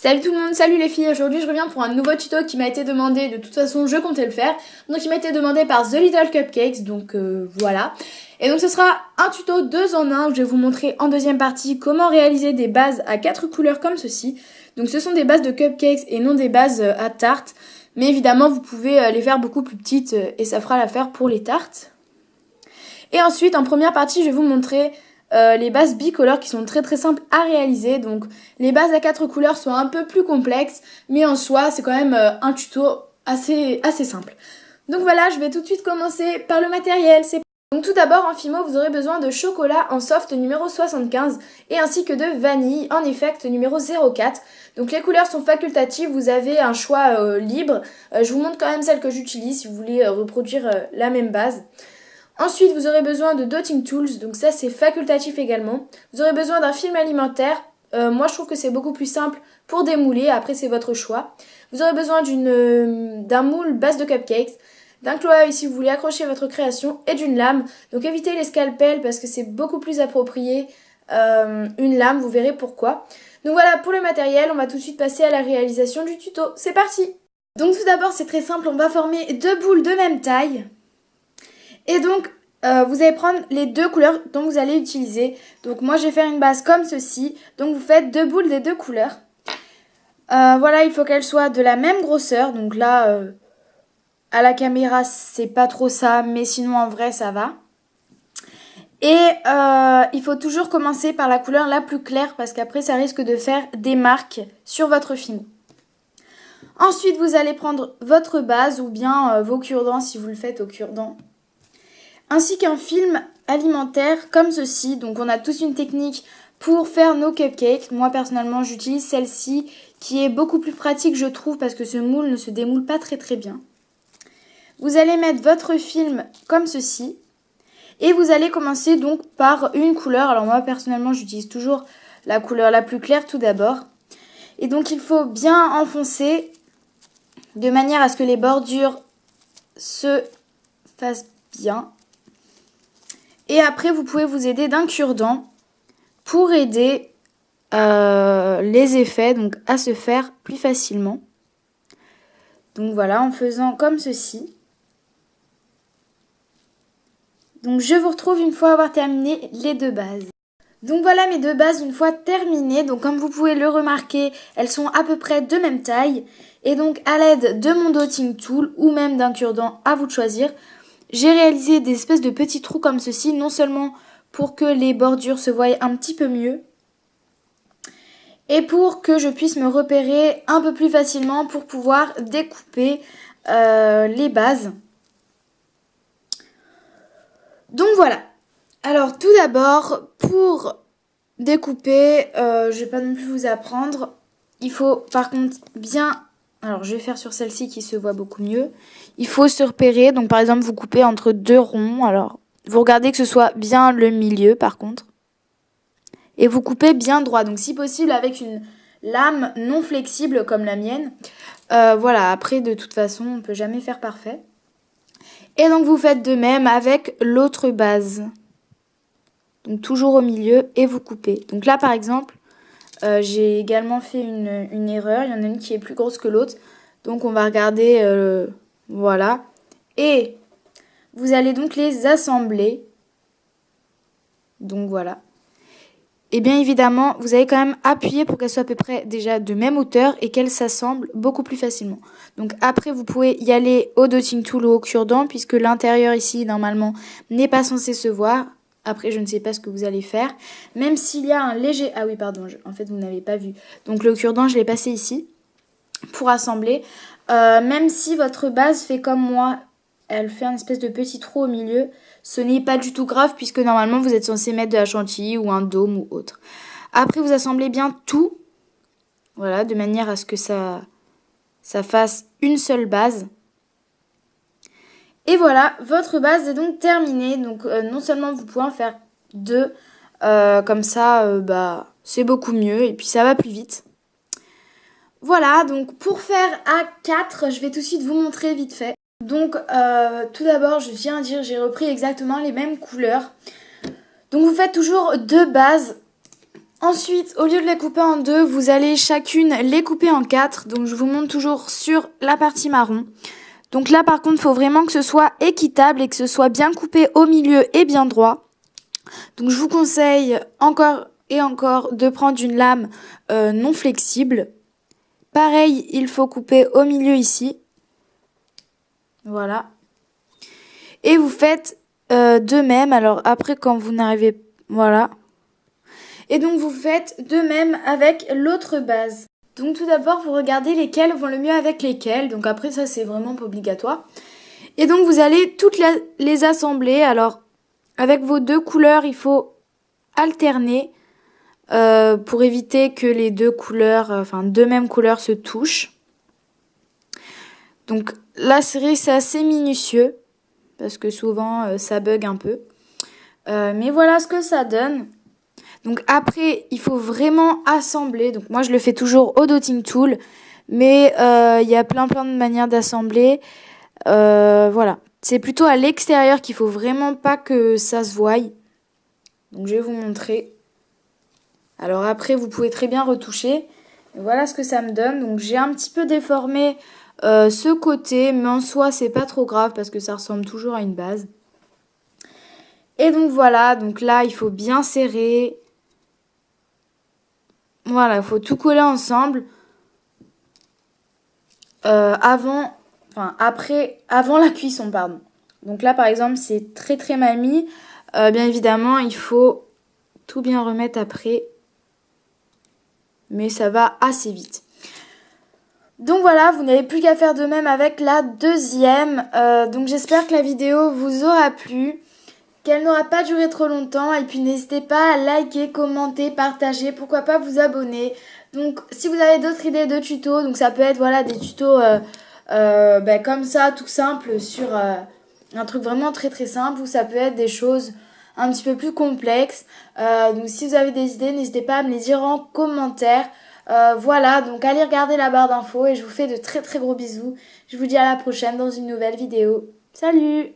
Salut tout le monde, salut les filles, aujourd'hui je reviens pour un nouveau tuto qui m'a été demandé, de toute façon je comptais le faire, donc il m'a été demandé par The Little Cupcakes, donc voilà. Et donc ce sera un tuto 2 en 1 où je vais vous montrer en deuxième partie comment réaliser des bases à 4 couleurs comme ceci. Donc ce sont des bases de cupcakes et non des bases à tarte, mais évidemment vous pouvez les faire beaucoup plus petites et ça fera l'affaire pour les tartes. Et ensuite en première partie je vais vous montrer les bases bicolores qui sont très simples à réaliser. Donc les bases à 4 couleurs sont un peu plus complexes, mais en soi c'est quand même un tuto assez simple. Donc voilà, je vais tout de suite commencer par le matériel. Donc tout d'abord en Fimo vous aurez besoin de chocolat en soft numéro 75 et ainsi que de vanille en effect numéro 04. Donc les couleurs sont facultatives, vous avez un choix libre. Je vous montre quand même celle que j'utilise si vous voulez reproduire la même base. Ensuite, vous aurez besoin de Dotting Tools, donc ça c'est facultatif également. Vous aurez besoin d'un film alimentaire. Moi je trouve que c'est beaucoup plus simple pour démouler, après c'est votre choix. Vous aurez besoin d'un moule base de cupcakes, d'un clou-à-œil si vous voulez accrocher votre création et d'une lame. Donc évitez les scalpels parce que c'est beaucoup plus approprié une lame, vous verrez pourquoi. Donc voilà pour le matériel, on va tout de suite passer à la réalisation du tuto. C'est parti! Donc tout d'abord c'est très simple, on va former deux boules de même taille. Et donc, vous allez prendre les deux couleurs dont vous allez utiliser. Donc moi, je vais faire une base comme ceci. Donc vous faites deux boules des deux couleurs. Voilà, il faut qu'elles soient de la même grosseur. Donc là, à la caméra, c'est pas trop ça. Mais sinon, en vrai, ça va. Et il faut toujours commencer par la couleur la plus claire. Parce qu'après, ça risque de faire des marques sur votre film. Ensuite, vous allez prendre votre base ou bien vos cure-dents si vous le faites au cure-dent. Ainsi qu'un film alimentaire comme ceci. Donc on a tous une technique pour faire nos cupcakes. Moi personnellement j'utilise celle-ci qui est beaucoup plus pratique je trouve parce que ce moule ne se démoule pas très bien. Vous allez mettre votre film comme ceci. Et vous allez commencer donc par une couleur. Alors moi personnellement j'utilise toujours la couleur la plus claire tout d'abord. Et donc il faut bien enfoncer de manière à ce que les bordures se fassent bien. Et après, vous pouvez vous aider d'un cure-dent pour aider les effets donc, à se faire plus facilement. Donc voilà, en faisant comme ceci. Donc je vous retrouve une fois avoir terminé les deux bases. Donc voilà mes deux bases une fois terminées. Donc comme vous pouvez le remarquer, elles sont à peu près de même taille. Et donc à l'aide de mon dotting tool ou même d'un cure-dent, à vous de choisir, j'ai réalisé des espèces de petits trous comme ceci, non seulement pour que les bordures se voient un petit peu mieux, et pour que je puisse me repérer un peu plus facilement pour pouvoir découper les bases. Donc voilà. Alors tout d'abord, pour découper, je vais pas non plus vous apprendre, il faut par contre bien... Alors, je vais faire sur celle-ci qui se voit beaucoup mieux. Il faut se repérer. Donc, par exemple, vous coupez entre deux ronds. Alors, vous regardez que ce soit bien le milieu, par contre. Et vous coupez bien droit. Donc, si possible, avec une lame non flexible comme la mienne. Voilà, après, de toute façon, on ne peut jamais faire parfait. Et donc, vous faites de même avec l'autre base. Donc, toujours au milieu et vous coupez. Donc là, par exemple... j'ai également fait une erreur. Il y en a une qui est plus grosse que l'autre. Donc on va regarder, voilà. Et vous allez donc les assembler. Donc voilà. Et bien évidemment, vous allez quand même appuyer pour qu'elles soient à peu près déjà de même hauteur et qu'elles s'assemblent beaucoup plus facilement. Donc après, vous pouvez y aller au dotting tool ou au cure-dent puisque l'intérieur ici, normalement, n'est pas censé se voir. Après, je ne sais pas ce que vous allez faire. Même s'il y a un léger... Ah oui, pardon, en fait, vous n'avez pas vu. Donc, le cure-dent, je l'ai passé ici pour assembler. Même si votre base fait comme moi, elle fait un espèce de petit trou au milieu, ce n'est pas du tout grave puisque normalement, vous êtes censé mettre de la chantilly ou un dôme ou autre. Après, vous assemblez bien tout. Voilà, de manière à ce que ça fasse une seule base. Et voilà, votre base est donc terminée. Donc non seulement vous pouvez en faire deux, comme ça, c'est beaucoup mieux et puis ça va plus vite. Voilà, donc pour faire à 4, je vais tout de suite vous montrer vite fait. Donc tout d'abord, je viens de dire, j'ai repris exactement les mêmes couleurs. Donc vous faites toujours deux bases Ensuite, au lieu de les couper en deux, vous allez chacune les couper en quatre. Donc je vous montre toujours sur la partie marron. Donc là par contre, il faut vraiment que ce soit équitable et que ce soit bien coupé au milieu et bien droit. Donc je vous conseille encore et encore de prendre une lame non flexible. Pareil, il faut couper au milieu ici. Voilà. Et vous faites de même. Alors après, quand vous n'arrivez... Voilà. Et donc vous faites de même avec l'autre base. Donc tout d'abord, vous regardez lesquelles vont le mieux avec lesquelles. Donc après, ça c'est vraiment pas obligatoire. Et donc vous allez toutes les assembler. Alors avec vos deux couleurs, il faut alterner pour éviter que les deux couleurs, enfin deux mêmes couleurs se touchent. Donc la série c'est assez minutieux parce que souvent ça bug un peu. Mais voilà ce que ça donne. Donc après, il faut vraiment assembler. Donc moi, je le fais toujours au dotting tool. Mais il y a plein de manières d'assembler. Voilà. C'est plutôt à l'extérieur qu'il faut vraiment pas que ça se voie. Donc je vais vous montrer. Alors après, vous pouvez très bien retoucher. Et voilà ce que ça me donne. Donc j'ai un petit peu déformé ce côté. Mais en soi, c'est pas trop grave parce que ça ressemble toujours à une base. Et donc voilà. Donc là, il faut bien serrer. Voilà, il faut tout coller ensemble avant la cuisson, pardon. Donc là, par exemple, c'est très mal mis. Bien évidemment, il faut tout bien remettre après. Mais ça va assez vite. Donc voilà, vous n'avez plus qu'à faire de même avec la deuxième. Donc j'espère que la vidéo vous aura plu, qu'elle n'aura pas duré trop longtemps. Et puis n'hésitez pas à liker, commenter, partager, pourquoi pas vous abonner. Donc si vous avez d'autres idées de tutos, donc ça peut être voilà des tutos comme ça, tout simple, sur un truc vraiment très simple, ou ça peut être des choses un petit peu plus complexes. Donc si vous avez des idées, n'hésitez pas à me les dire en commentaire. Voilà, donc allez regarder la barre d'infos et je vous fais de très gros bisous. Je vous dis à la prochaine dans une nouvelle vidéo. Salut!